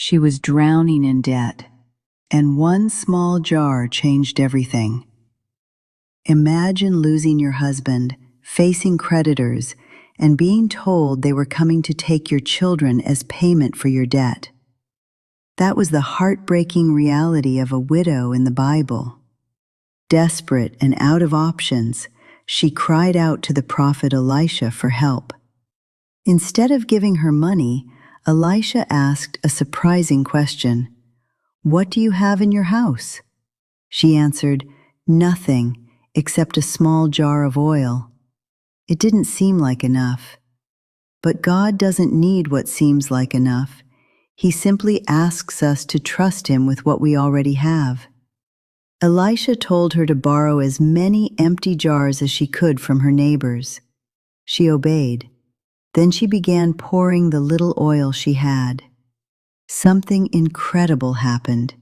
She was drowning in debt, and one small jar changed everything. Imagine losing your husband, facing creditors, and being told they were coming to take your children as payment for your debt. That was the heartbreaking reality of a widow in the Bible. Desperate and out of options, she cried out to the prophet Elisha for help. Instead of giving her money, Elisha asked a surprising question. "What do you have in your house?" She answered, "Nothing, except a small jar of oil." It didn't seem like enough. But God doesn't need what seems like enough. He simply asks us to trust Him with what we already have. Elisha told her to borrow as many empty jars as she could from her neighbors. She obeyed. Then she began pouring the little oil she had. Something incredible happened.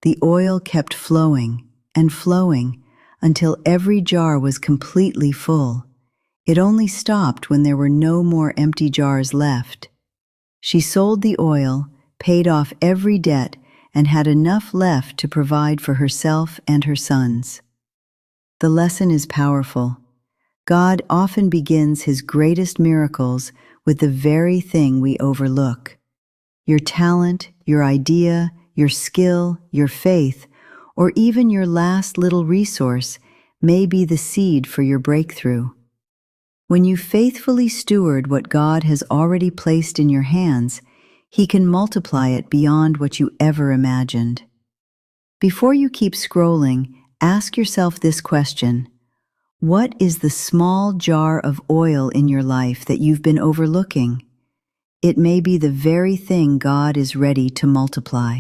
The oil kept flowing and flowing until every jar was completely full. It only stopped when there were no more empty jars left. She sold the oil, paid off every debt, and had enough left to provide for herself and her sons. The lesson is powerful. God often begins His greatest miracles with the very thing we overlook. Your talent, your idea, your skill, your faith, or even your last little resource may be the seed for your breakthrough. When you faithfully steward what God has already placed in your hands, He can multiply it beyond what you ever imagined. Before you keep scrolling, ask yourself this question: what is the small jar of oil in your life that you've been overlooking? It may be the very thing God is ready to multiply.